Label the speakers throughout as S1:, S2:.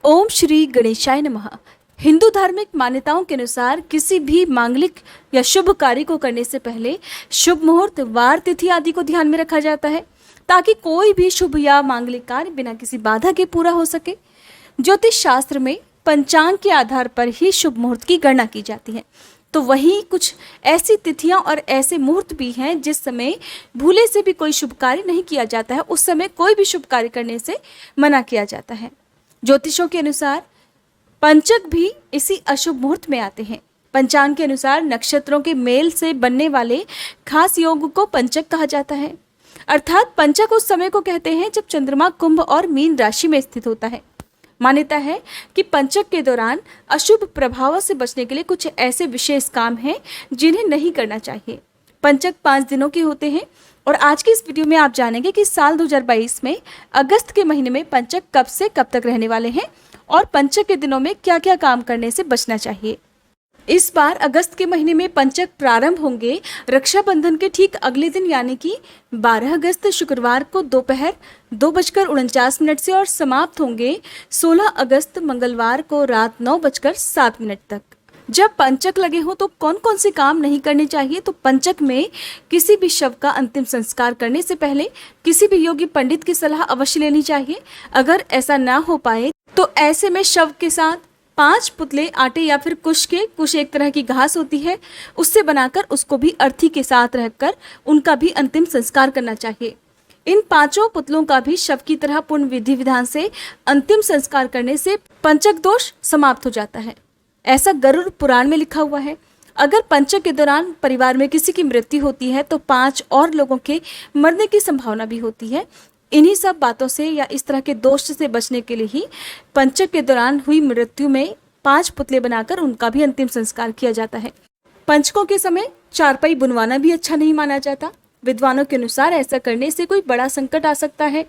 S1: ओम श्री गणेशाय नमः। हिंदू धार्मिक मान्यताओं के अनुसार किसी भी मांगलिक या शुभ कार्य को करने से पहले शुभ मुहूर्त, वार, तिथि आदि को ध्यान में रखा जाता है ताकि कोई भी शुभ या मांगलिक कार्य बिना किसी बाधा के पूरा हो सके। ज्योतिष शास्त्र में पंचांग के आधार पर ही शुभ मुहूर्त की गणना की जाती है। तो वहीं कुछ ऐसी तिथियां और ऐसे मुहूर्त भी हैं जिस समय भूले से भी कोई शुभ कार्य नहीं किया जाता है, उस समय कोई भी शुभ कार्य करने से मना किया जाता है। ज्योतिषों के अनुसार पंचक भी इसी अशुभ मुहूर्त में आते हैं। पंचांग के अनुसार नक्षत्रों के मेल से बनने वाले खास योग को पंचक कहा जाता है। अर्थात पंचक उस समय को कहते हैं जब चंद्रमा कुंभ और मीन राशि में स्थित होता है। मान्यता है कि पंचक के दौरान अशुभ प्रभावों से बचने के लिए कुछ ऐसे विशेष काम हैं जिन्हें नहीं करना चाहिए। पंचक 5 दिनों के होते हैं और आज की इस वीडियो में आप जानेंगे कि साल 2022 में अगस्त के महीने में पंचक कब से कब तक रहने वाले हैं और पंचक के दिनों में क्या क्या काम करने से बचना चाहिए। इस बार अगस्त के महीने में पंचक प्रारंभ होंगे रक्षाबंधन के ठीक अगले दिन यानी कि 12 अगस्त शुक्रवार को दोपहर 2:49 से और समाप्त होंगे 16 अगस्त मंगलवार को रात 9:07 तक। जब पंचक लगे हो तो कौन कौन से काम नहीं करने चाहिए। तो पंचक में किसी भी शव का अंतिम संस्कार करने से पहले किसी भी योग्य पंडित की सलाह अवश्य लेनी चाहिए। अगर ऐसा ना हो पाए तो ऐसे में शव के साथ 5 पुतले आटे या फिर कुश एक तरह की घास होती है, उससे बनाकर उसको भी अर्थी के साथ रखकर उनका भी अंतिम संस्कार करना चाहिए। इन 5 पुतलों का भी शव की तरह पूर्ण विधि विधान से अंतिम संस्कार करने से पंचक दोष समाप्त हो जाता है। ऐसा गरुड़ पुराण में लिखा हुआ है। अगर पंचक के दौरान परिवार में किसी की मृत्यु होती है तो 5 और लोगों के मरने की संभावना भी होती है। इन्हीं सब बातों से या इस तरह के दोष से बचने के लिए ही पंचक के दौरान हुई मृत्यु में 5 पुतले बनाकर उनका भी अंतिम संस्कार किया जाता है। पंचकों के समय चारपाई बुनवाना भी अच्छा नहीं माना जाता। विद्वानों के अनुसार ऐसा करने से कोई बड़ा संकट आ सकता है।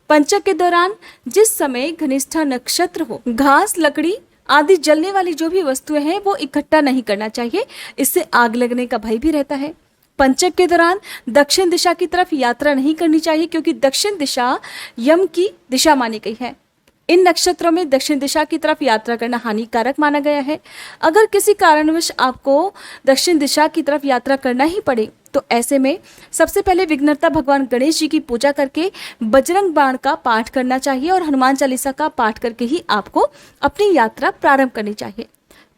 S1: पंचक के दौरान जिस समय घनिष्ठा नक्षत्र हो, घास, लकड़ी आदि जलने वाली जो भी वस्तुएं हैं वो इकट्ठा नहीं करना चाहिए, इससे आग लगने का भय भी रहता है। पंचक के दौरान दक्षिण दिशा की तरफ यात्रा नहीं करनी चाहिए क्योंकि दक्षिण दिशा यम की दिशा मानी गई है। इन नक्षत्रों में दक्षिण दिशा की तरफ यात्रा करना हानिकारक माना गया है। अगर किसी कारणवश आपको दक्षिण दिशा की तरफ यात्रा करना ही पड़े तो ऐसे में सबसे पहले विघ्नहर्ता भगवान गणेश जी की पूजा करके बजरंग बाण का पाठ करना चाहिए और हनुमान चालीसा का पाठ करके ही आपको अपनी यात्रा प्रारंभ करनी चाहिए।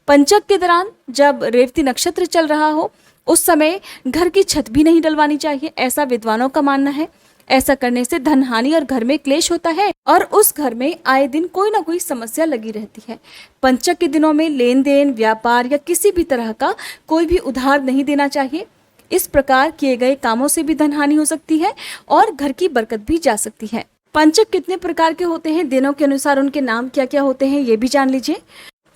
S1: पंचक के दौरान जब रेवती नक्षत्र चल रहा हो उस समय घर की छत भी नहीं डलवानी चाहिए, ऐसा विद्वानों का मानना है। ऐसा करने से धन हानि और घर में क्लेश होता है और उस घर में आए दिन कोई ना कोई समस्या लगी रहती है। पंचक के दिनों में लेन देन, व्यापार या किसी भी तरह का कोई भी उधार नहीं देना चाहिए। इस प्रकार किए गए कामों से भी धन हानि हो सकती है और घर की बरकत भी जा सकती है। पंचक कितने प्रकार के होते हैं, दिनों के अनुसार उनके नाम क्या क्या होते हैं, ये भी जान लीजिए।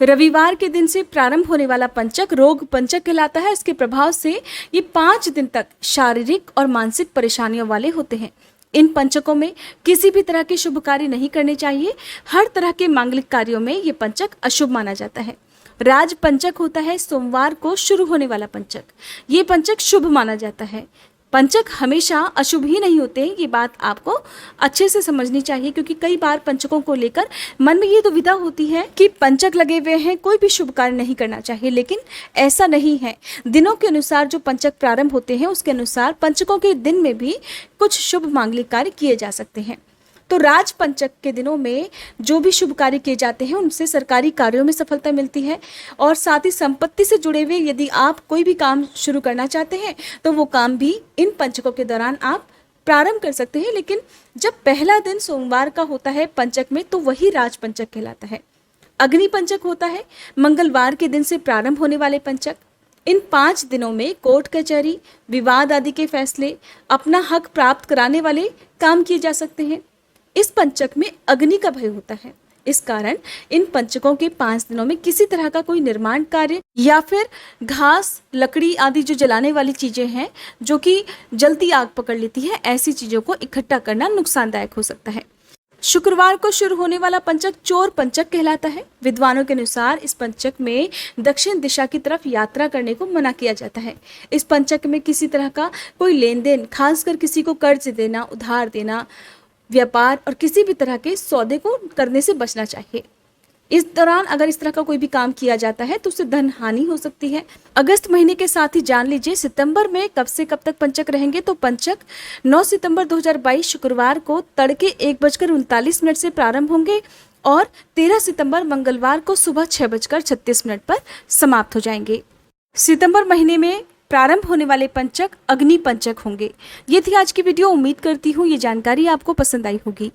S1: रविवार के दिन से प्रारंभ होने वाला पंचक रोग पंचक कहलाता है। इसके प्रभाव से ये 5 दिन तक शारीरिक और मानसिक परेशानियों वाले होते हैं। इन पंचकों में किसी भी तरह के शुभ कार्य नहीं करने चाहिए। हर तरह के मांगलिक कार्यों में ये पंचक अशुभ माना जाता है। राज पंचक होता है सोमवार को शुरू होने वाला पंचक, ये पंचक शुभ माना जाता है। पंचक हमेशा अशुभ ही नहीं होते, ये बात आपको अच्छे से समझनी चाहिए क्योंकि कई बार पंचकों को लेकर मन में ये दुविधा होती है कि पंचक लगे हुए हैं, कोई भी शुभ कार्य नहीं करना चाहिए, लेकिन ऐसा नहीं है। दिनों के अनुसार जो पंचक प्रारंभ होते हैं उसके अनुसार पंचकों के दिन में भी कुछ शुभ मांगलिक कार्य किए जा सकते हैं। तो राज पंचक के दिनों में जो भी शुभ कार्य किए जाते हैं उनसे सरकारी कार्यों में सफलता मिलती है और साथ ही संपत्ति से जुड़े हुए यदि आप कोई भी काम शुरू करना चाहते हैं तो वो काम भी इन पंचकों के दौरान आप प्रारंभ कर सकते हैं। लेकिन जब पहला दिन सोमवार का होता है पंचक में तो वही राज पंचक कहलाता है। अग्नि पंचक होता है मंगलवार के दिन से प्रारंभ होने वाले पंचक। इन 5 दिनों में कोर्ट कचहरी, विवाद आदि के फैसले, अपना हक प्राप्त कराने वाले काम किए जा सकते हैं। इस पंचक में अग्नि का भय होता है, इस कारण इन पंचकों के 5 दिनों में किसी तरह का कोई निर्माण कार्य या फिर घास, लकड़ी आदि जो जलाने वाली चीजें हैं जो कि जल्दी आग पकड़ लेती है, ऐसी चीजों को इकट्ठा करना नुकसानदायक हो सकता है। शुक्रवार को शुरू होने वाला पंचक चोर पंचक कहलाता है। विद्वानों के अनुसार इस पंचक में दक्षिण दिशा की तरफ यात्रा करने को मना किया जाता है। इस पंचक में किसी तरह का कोई लेन देन, खासकर किसी को कर्ज देना, उधार देना, व्यापार और किसी भी तरह के सौदे को करने से बचना चाहिए। इस दौरान अगर इस तरह का कोई भी काम किया जाता है तो उससे धन हानि हो सकती है। अगस्त महीने के साथ ही जान लीजिए सितंबर में कब से कब तक पंचक रहेंगे। तो पंचक 9 सितंबर 2022 शुक्रवार को तड़के 1:39 से प्रारंभ होंगे और 13 सितंबर मंगलवार को सुबह 6:36 पर समाप्त हो जाएंगे। सितंबर महीने में प्रारंभ होने वाले पंचक अग्नि पंचक होंगे। ये थी आज की वीडियो। उम्मीद करती हूँ ये जानकारी आपको पसंद आई होगी।